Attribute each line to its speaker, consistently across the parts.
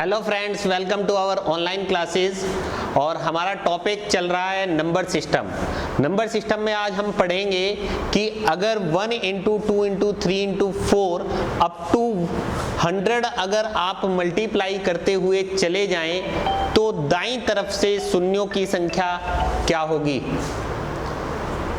Speaker 1: Hello friends, welcome to our online classes. और हमारा topic चल रहा है नंबर सिस्टम। नंबर सिस्टम में आज हम पढ़ेंगे कि अगर 1 into 2 into 3 into 4 up to 100 अगर आप मल्टीप्लाई करते हुए चले जाएं तो दाईं तरफ से शून्यों की संख्या क्या होगी।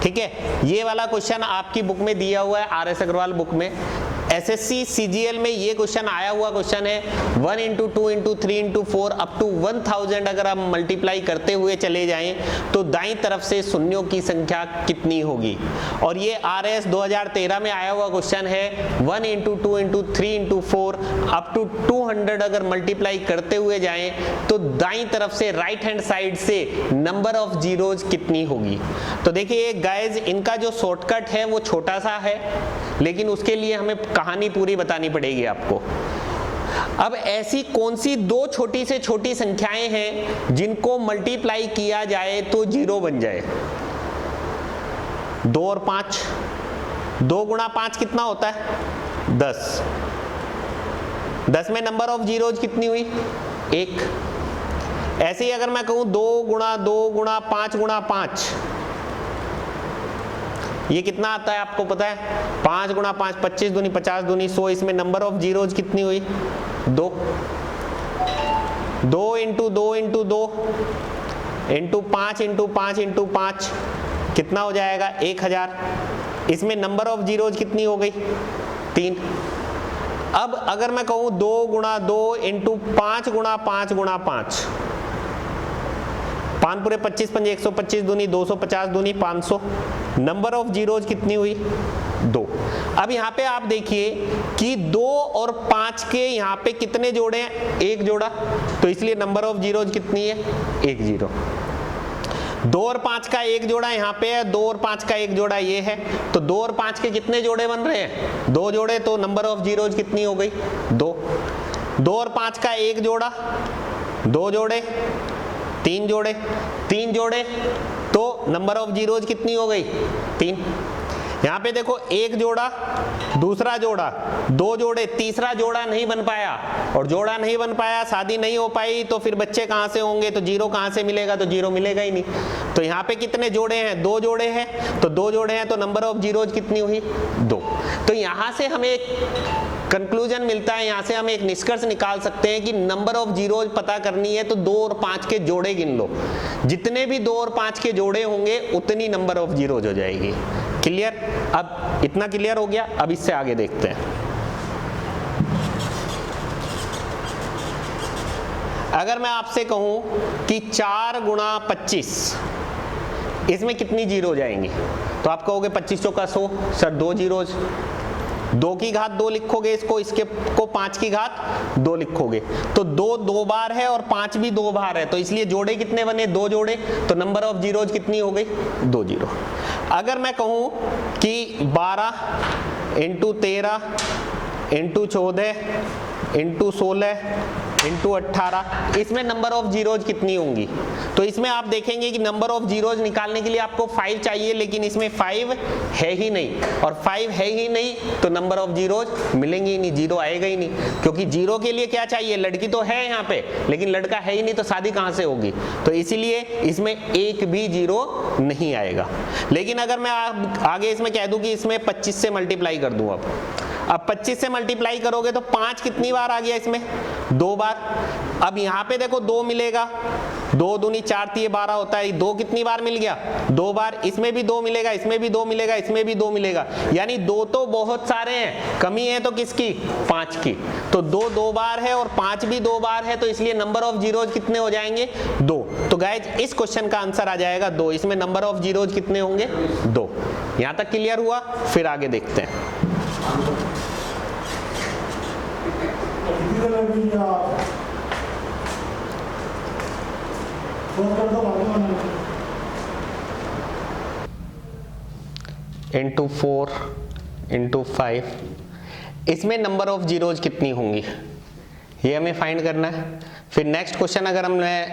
Speaker 1: ठीक है, ये वाला क्वेश्चन आपकी बुक में दिया हुआ है, आर एस अग्रवाल बुक में। एसएससी सीजीएल में ये क्वेश्चन आया हुआ क्वेश्चन है। 1 into 2 into 3 into 4 up to 1000 अगर आप मल्टीप्लाई करते हुए चले जाएं तो दाईं तरफ से शून्यों की संख्या कितनी होगी। और ये आरएस 2013 में आया हुआ क्वेश्चन है। 1 into 2 into 3 into 4 up to 200 अगर मल्टीप्लाई करते हुए जाएं तो दाईं तरफ से राइट हैंड साइड से नंबर ऑफ जीरोज कितनी होगी। तो देखिए गाइज, इनका जो शॉर्टकट है वो छोटा सा है, लेकिन उसके लिए हमें कहानी पूरी बतानी पड़ेगी आपको। अब ऐसी कौन सी दो छोटी से छोटी संख्याएं हैं जिनको मल्टीप्लाई किया जाए तो जीरो बन जाए। 2 और 5, 2 गुणा 5 कितना होता है? 10। 10 में नंबर ऑफ जीरोज कितनी हुई? 1। ऐसे ही अगर मैं कहूं 2 गुणा 2 गुणा 5 गुणा 5, ये कितना आता है आपको पता है? 5 गुणा 5 25 दूनी 50 दूनी 100। इसमें नंबर ऑफ जीरोज कितनी हुई? 2। 2 into 2 into 2 into 5 into 5 into 5 कितना हो जाएगा? 1000। इसमें नंबर ऑफ जीरोज कितनी हो गई? 3। अब अगर मैं कहूं 2 गुणा 2 इंटू 5 गुणा 5 गुणा 5, 5 पूरे 25 पंजे 125 दूनी 250 दूनी 500। नंबर ऑफ जीरोज कितनी हुई? 2। अब यहाँ पे आप देखिए कि 2 और 5 के यहाँ पे कितने जोड़े हैं? 1 जोड़ा, तो इसलिए नंबर ऑफ जीरोज कितनी है? 1 जीरो। 2 और 5 का 1 जोड़ा यहाँ पे है, 2 और 5 का 1 जोड़ा ये है, तो 2 और 5 के कितने जोड़े बन रहे हैं? 2 जोड़े, तो नंबर ऑफ जीरोज कितनी हो गई? 2। 2 और 5 का 1 जोड़ा, 2 जोड़े, 3 जोड़े, 3 जोड़े, तो नंबर ऑफ जीरोज कितनी हो गई? 3। यहाँ पे देखो 1 जोड़ा, दूसरा जोड़ा, 2 जोड़े, तीसरा जोड़ा नहीं बन पाया। और जोड़ा नहीं बन पाया, शादी नहीं हो पाई, तो फिर बच्चे कहाँ से होंगे? तो जीरो कहाँ से मिलेगा? तो जीरो मिलेगा ही नहीं। तो यहाँ पे कितने जोड़े हैं? 2 जोड़े हैं, तो 2 जोड़े हैं, तो नंबर ऑफ जीरोज कितनी हुई? 2। तो यहाँ से हमें एक कंक्लूजन मिलता है, यहाँ से हम एक निष्कर्ष निकाल सकते हैं कि नंबर ऑफ जीरोज पता करनी है तो 2 और 5 के जोड़े गिन लो। जितने भी 2 और 5 के जोड़े होंगे उतनी नंबर ऑफ जीरोज हो जाएगी। क्लियर? अब इतना क्लियर हो गया। अब इससे आगे देखते हैं। अगर मैं आपसे कहूं कि 4 गुणा 25, इसमें कितनी जीरो हो जाएंगी? तो आप कहोगे 25 चौका 100। सर 2 जीरोज, 2 की घात 2 लिखोगे इसको, इसके को 5 की घात 2 लिखोगे, तो 2 2 बार है और 5 भी 2 बार है, तो इसलिए जोड़े कितने बने? 2 जोड़े, तो नंबर ऑफ जीरोज कितनी हो गई? 2 जीरो। अगर मैं कहूं कि 12 इंटू 13 इंटू 14 इंटू 16 इंटू 18, इसमें नंबर ऑफ जीरोज कितनी होंगी? तो इसमें आप देखेंगे कि नंबर ऑफ जीरोज निकालने के लिए आपको 5 चाहिए, लेकिन इसमें 5 है ही नहीं, और 5 है ही नहीं तो नंबर ऑफ जीरोज मिलेंगे ही नहीं, जीरो आएगा ही नहीं। क्योंकि जीरो के लिए क्या चाहिए? लड़की तो है यहाँ पे, लेकिन लड़का है ही नहीं, तो शादी कहाँ से होगी? तो इसीलिए इसमें एक भी जीरो नहीं आएगा। लेकिन अगर मैं आगे इसमें कह दूं कि इसमें 25 से मल्टीप्लाई कर दूं, अब 25 से मल्टीप्लाई करोगे तो 5 कितनी बार आ गया? इसमें 2 बार। अब यहाँ पे देखो 2 मिलेगा, 2 दूनी 4 3 12 होता है, 2 कितनी बार मिल गया? 2 बार। इसमें भी 2 मिलेगा, इसमें भी 2 मिलेगा, इसमें भी 2 मिलेगा, यानी 2 तो बहुत सारे हैं, कमी है तो किसकी? 5 की। तो 2 2 बार है और 5 भी 2 बार है, तो इसलिए नंबर ऑफ जीरोज कितने हो जाएंगे? 2। तो गाइज इस क्वेश्चन का आंसर आ जाएगा 2। इसमें नंबर ऑफ जीरोज कितने होंगे? 2। यहां तक क्लियर हुआ? फिर आगे देखते हैं। इंटू 4 इंटू 5, इसमें नंबर ऑफ जीरोज कितनी होंगी ये हमें फाइंड करना है। फिर नेक्स्ट क्वेश्चन अगर हमने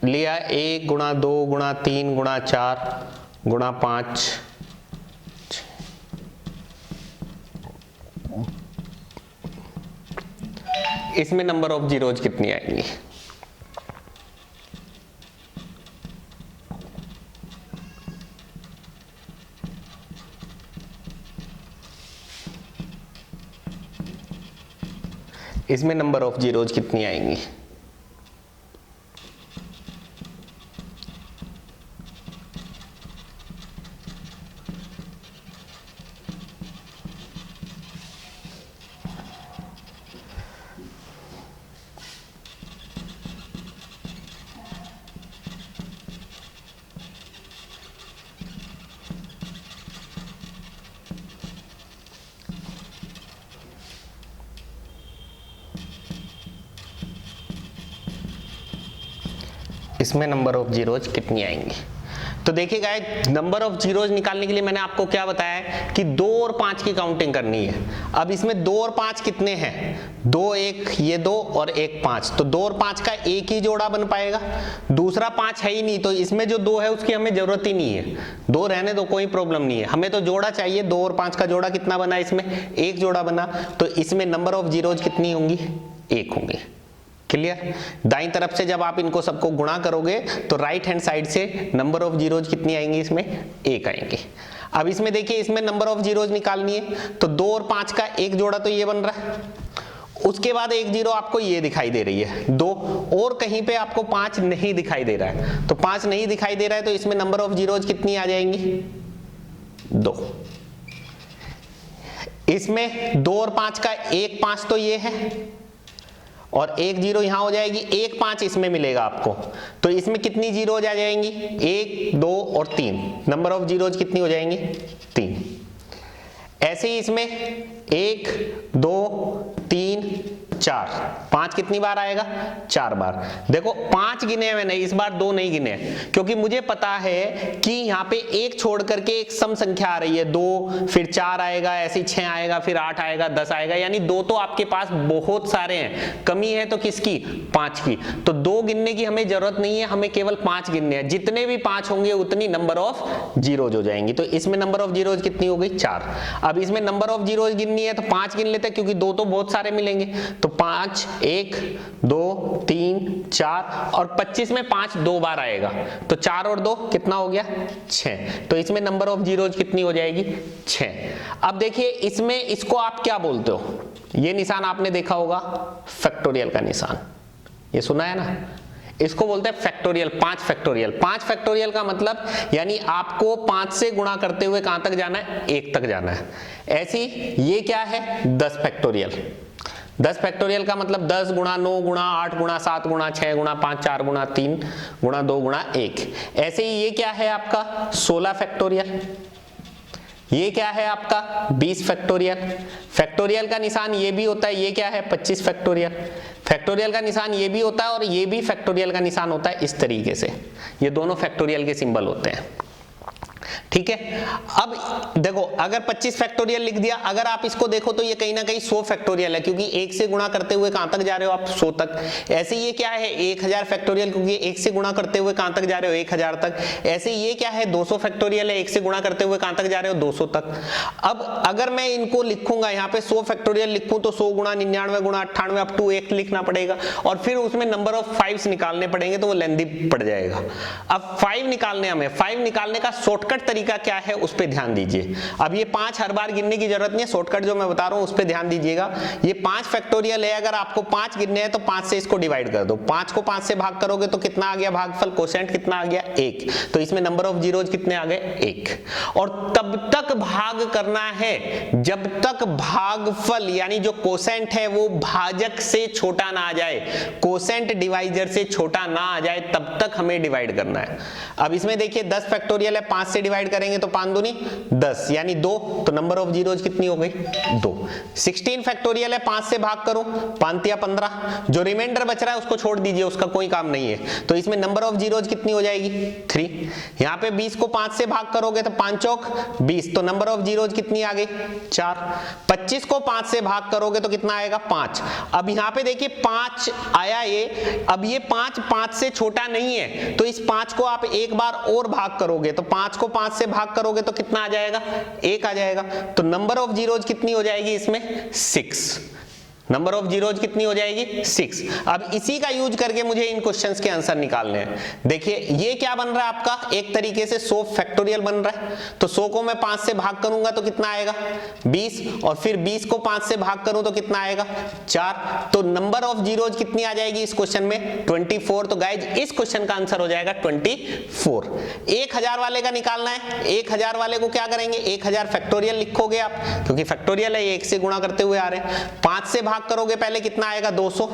Speaker 1: लिया 1 गुणा 2 गुणा 3 गुणा 4 गुणा 5, इसमें नंबर ऑफ जीरोज कितनी आएंगी? इसमें नंबर ऑफ जीरोज कितनी आएंगी? इसमें नंबर ऑफ जीरोज कितनी आएंगी? तो देखिए गाइस, नंबर ऑफ जीरोज निकालने के लिए मैंने आपको क्या बताया है कि 2 और 5 की काउंटिंग करनी है। अब इसमें 2 और 5 कितने हैं? 2 1, ये 2 और 1 5, तो 2 और 5 का एक ही जोड़ा बन पाएगा, दूसरा 5 है ही नहीं, तो इसमें जो 2 है उसकी हमें जरूरत ही नहीं है। 2 रहने दो, कोई प्रॉब्लम नहीं है, हमें तो जोड़ा चाहिए। 2 और 5 का जोड़ा कितना बना? इसमें एक जोड़ा बना, तो इसमें नंबर ऑफ जीरोज कितनी होंगी? 1 होंगी। क्लियर? दाईं तरफ से जब आप इनको सबको गुणा करोगे तो राइट हैंड साइड से नंबर ऑफ जीरोज कितनी आएंगी? इसमें 1 आएंगे। अब इसमें देखिए, इसमें नंबर ऑफ जीरोज निकालनी है, तो 2 और 5 का एक जोड़ा तो ये बन रहा है, उसके बाद एक जीरो आपको ये दिखाई दे रही है 2, और कहीं पे आपको 5 नहीं दिखाई दे रहा है, तो 5 नहीं दिखाई दे रहा है, तो इसमें नंबर ऑफ जीरोज कितनी आ जाएंगी? 2। इसमें 2 और 5 का एक 5 तो ये है, और एक जीरो यहां हो जाएगी, एक 5 इसमें मिलेगा आपको, तो इसमें कितनी जीरोज आ जाएंगी? 1 2 और 3, नंबर ऑफ जीरोज कितनी हो जाएंगी? 3। ऐसे ही इसमें 1 2 3 4, 5 कितनी बार आएगा? 4 बार। देखो 5 गिने हैं मैंने, इस बार 2 नहीं गिने, क्योंकि मुझे पता है कि यहाँ पे 1 छोड़ करके एक सम संख्या आ रही है, 2 फिर 4 आएगा, ऐसे 6 आएगा, फिर 8 आएगा, 10 आएगा, यानी 2 तो आपके पास बहुत सारे हैं, कमी है तो किसकी? 5 की। तो 2 गिनने की हमें जरूरत नहीं है, हमें केवल 5 गिनने हैं, जितने भी 5 होंगे उतनी नंबर ऑफ जीरोज हो जाएंगी। तो इसमें नंबर ऑफ जीरोज कितनी हो गई? 4। अब इसमें नंबर ऑफ जीरोज गिननी है तो 5 गिन लेते हैं, क्योंकि 2 तो बहुत सारे मिलेंगे, तो 5 1 2 3 4 और 25 में 5 2 बार आएगा, तो 4 और 2 कितना हो गया? 6। तो इसमें नंबर ऑफ जीरोज कितनी हो जाएगी? 6। अब देखिए इसमें इसको आप क्या बोलते हो? ये निशान आपने देखा होगा, फैक्टोरियल का निशान, ये सुना है ना, इसको बोलते हैं फैक्टोरियल। 5 फैक्टोरियल। 5 फैक्टोरियल का मतलब यानी आपको 5 से गुणा करते हुए कहां तक जाना है? 1 तक जाना है। ऐसी ये क्या है? 10 फैक्टोरियल। 10 फैक्टोरियल का मतलब 10 गुणा 9 गुणा 8 गुणा 7 गुणा 6 गुणा 5 4 गुणा 3 गुणा 2 गुणा 1। ऐसे ही ये क्या है आपका? 16 फैक्टोरियल। ये क्या है आपका? 20 फैक्टोरियल। फैक्टोरियल का निशान ये भी होता है, ये क्या है? 25 फैक्टोरियल। फैक्टोरियल का निशान ये भी होता है और ये भी फैक्टोरियल का निशान होता है, इस तरीके से। ये दोनों फैक्टोरियल के सिंबल होते हैं, ठीक है। अब देखो, अगर 25 फैक्टोरियल लिख दिया, अगर आप इसको देखो तो ये कहीं ना कहीं 100 फैक्टोरियल है, क्योंकि 1 से गुणा करते हुए कहां तक जा रहे हो आप? 100 तक। ऐसे ये क्या है? 1000 फैक्टोरियल, क्योंकि 1 से गुणा करते हुए कहां तक जा रहे हो? 1000 तक। ऐसे ये क्या है? 200 फैक्टोरियल है, 1 से गुणा करते हुए कहां तक जा रहे हो? 200 तक। अब अगर मैं इनको लिखूंगा, यहाँ पे 100 फैक्टोरियल लिखूं तो 100 गुणा 99 गुणा 98 अप टू 1 लिखना पड़ेगा, और फिर उसमें नंबर ऑफ 5 निकालने पड़ेंगे, तो वो लेंदी पड़ जाएगा। अब 5 निकालने, हमें 5 निकालने का शॉर्टकट तरीका क्या है उस पे ध्यान दीजिए। अब ये 5 हर बार गिनने की जरूरत नहीं है, शॉर्टकट जो मैं बता रहा हूं उस पे ध्यान दीजिएगा। ये 5 फैक्टोरियल है, अगर आपको 5 गिनने हैं तो 5 से इसको डिवाइड कर दो। 5 को 5 से भाग करोगे तो कितना आ गया भागफल? कोशेंट कितना आ गया? 1। तो इसमें नंबर ऑफ जीरोज कितने आ गए? 1। और तब तक भाग करना है जब तक भागफल यानी जो कोशेंट है वो भाजक से छोटा ना आ जाए, कोशेंट डिवाइजर से छोटा ना आ जाए, तब तक हमें डिवाइड करना है। अब इसमें देखिए 10 फैक्टोरियल है, 5 से डिवाइड करेंगे तो 5 दूनी 10 यानी 2, तो नंबर ऑफ जीरोज कितनी हो गई? 2। 16 फैक्टोरियल है, 5 से भाग करो, 5 या 15, जो रिमाइंडर बच रहा है उसको छोड़ दीजिए, उसका कोई काम नहीं है। तो इसमें नंबर ऑफ जीरोज कितनी हो जाएगी? 3। यहाँ पे 20 को 5 से भाग करोगे तो 5 चौक 20, तो नंबर ऑफ जीरोज कितनी आ गई? 4। 25 को 5 से भाग करोगे तो कितना आएगा? 5। अब यहाँ पे देखिए 5 आया ये, अब ये 5 से छोटा नहीं है, तो इस 5 को आप एक बार और भाग करोगे, तो 5 को 5 से भाग करोगे तो कितना आ जाएगा? 1 आ जाएगा। तो नंबर ऑफ जीरोज कितनी हो जाएगी इसमें? 6। नंबर ऑफ जीरोज कितनी हो जाएगी 6। अब इसी का यूज करके मुझे इन क्वेश्चंस के आंसर निकालने हैं। देखिए ये क्या बन रहा है आपका, एक तरीके से 100 फैक्टोरियल बन रहा है। तो 100 को मैं 5 से भाग करूंगा तो कितना आएगा 20, और फिर 20 को 5 से भाग करूं तो कितना आएगा 4। तो नंबर ऑफ जीरोज कितनी आ जाएगी इस क्वेश्चन में 24। तो गाइज इस क्वेश्चन का आंसर हो जाएगा 24। 1000 वाले का निकालना है। 1000 वाले को क्या करेंगे, 1000 फैक्टोरियल लिखोगे आप, क्योंकि फैक्टोरियल है, 1 से गुणा करते हुए आ रहे हैं। 5 से भाग करोगे पहले कितना आएगा 200,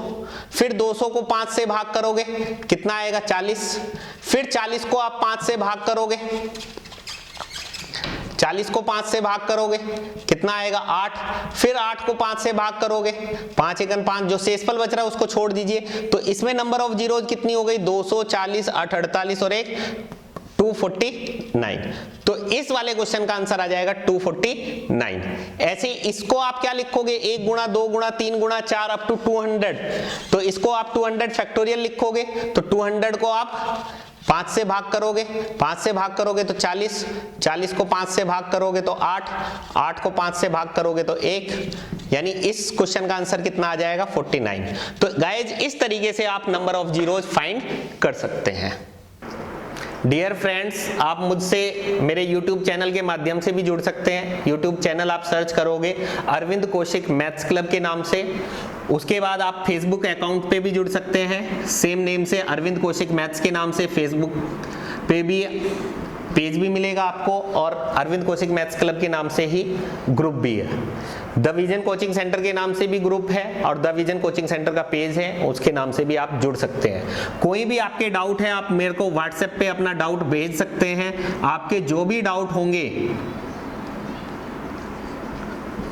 Speaker 1: फिर 200 को 5 से भाग करोगे कितना आएगा 40, फिर 40 को आप 5 से भाग करोगे, 40 को 5 से भाग करोगे कितना आएगा 8, फिर 8 को 5 से भाग करोगे 5 एकन 5, जो शेषफल बच रहा है उसको छोड़ दीजिए। तो इसमें नंबर ऑफ जीरोज कितनी हो गई 240, 8 48 और 1 249। तो इस वाले क्वेश्चन का आंसर आ जाएगा 249। ऐसे इसको आप क्या लिखोगे 1 गुणा 2 गुणा 3 गुणा 4 अप टू 200। तो इसको आप 200 फैक्टोरियल लिखोगे। तो 200 को आप 5 से भाग करोगे, 5 से भाग करोगे तो 40, 40 को 5 से भाग करोगे तो 8, 8 को 5 से भाग करोगे तो 1, यानी इस क्वेश्चन का आंसर कितना आ जाएगा 49। तो गाइज इस तरीके से आप नंबर ऑफ जीरोज फाइंड कर सकते हैं। डियर फ्रेंड्स, आप मुझसे मेरे YouTube चैनल के माध्यम से भी जुड़ सकते हैं। YouTube चैनल आप सर्च करोगे अरविंद कौशिक मैथ्स क्लब के नाम से। उसके बाद आप Facebook अकाउंट पे भी जुड़ सकते हैं, सेम नेम से अरविंद कौशिक मैथ्स के नाम से। Facebook पे भी पेज भी मिलेगा आपको, और अरविंद कौशिक मैथ्स क्लब के नाम से ही ग्रुप भी है। द विजन कोचिंग सेंटर के नाम से भी ग्रुप है, और द विजन कोचिंग सेंटर का पेज है, उसके नाम से भी आप जुड़ सकते हैं। कोई भी आपके डाउट है आप मेरे को व्हाट्सएप पे अपना डाउट भेज सकते हैं। आपके जो भी डाउट होंगे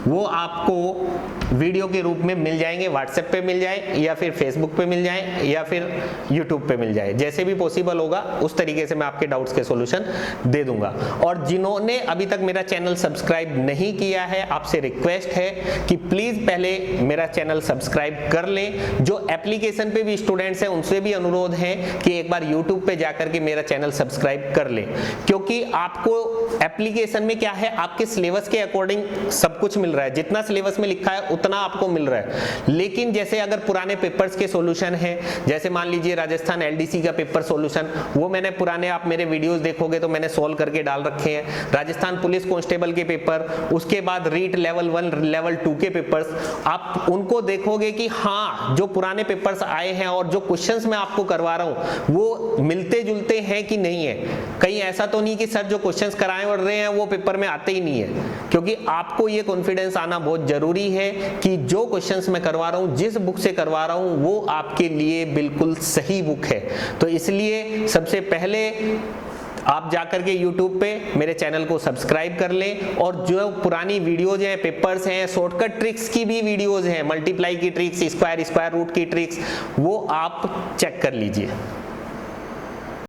Speaker 1: वो आपको वीडियो के रूप में मिल जाएंगे, व्हाट्सएप पे मिल जाए या फिर फेसबुक पे मिल जाए या फिर यूट्यूब पे मिल जाए, जैसे भी पॉसिबल होगा उस तरीके से मैं आपके डाउट्स के सॉल्यूशन दे दूंगा। और जिन्होंने अभी तक मेरा चैनल सब्सक्राइब नहीं किया है, आपसे रिक्वेस्ट है कि प्लीज पहले मेरा चैनल सब्सक्राइब कर लें। जो एप्लीकेशन पे भी स्टूडेंट्स हैं उनसे भी अनुरोध है कि एक बार यूट्यूब पे जाकर के मेरा चैनल सब्सक्राइब कर लें, क्योंकि आपको एप्लीकेशन में क्या है, आपके सिलेबस के अकॉर्डिंग सब कुछ मिल रहा है, जितना सिलेबस में लिखा है उतना आपको मिल रहा है। लेकिन जैसे अगर पुराने पेपर्स के सॉल्यूशन है, जैसे मान लीजिए राजस्थान एलडीसी का पेपर सॉल्यूशन, वो मैंने पुराने, आप मेरे वीडियोस देखोगे तो मैंने सॉल्व करके डाल रखे हैं। राजस्थान पुलिस कांस्टेबल के पेपर, उसके बाद रीट लेवल 1 लेवल 2 के पेपर्स, आप उनको देखोगे कि हाँ जो पुराने पेपर्स आए हैं और जो क्वेश्चंस मैं आपको करवा रहा हूं वो मिलते जुलते हैं कि नहीं है। कहीं ऐसा तो नहीं कि सर जो क्वेश्चंस कराए और रहे हैं वो पेपर में आते ही नहीं है, क्योंकि आपको ये कॉन्फिडेंस आना बहुत जरूरी है कि जो क्वेश्चंस मैं करवा रहा हूं, जिस बुक से करवा रहा हूं, वो आपके लिए बिल्कुल सही बुक है। तो इसलिए सबसे पहले आप जाकर के YouTube पे मेरे चैनल को सब्सक्राइब कर लें, और जो पुरानी वीडियोज हैं, पेपर्स हैं, शॉर्टकट ट्रिक्स की भी वीडियोज हैं, मल्टीप्लाई की ट्रिक्स, स्क्वायर रूट की ट्रिक्स, वो आप चेक कर लीजिए।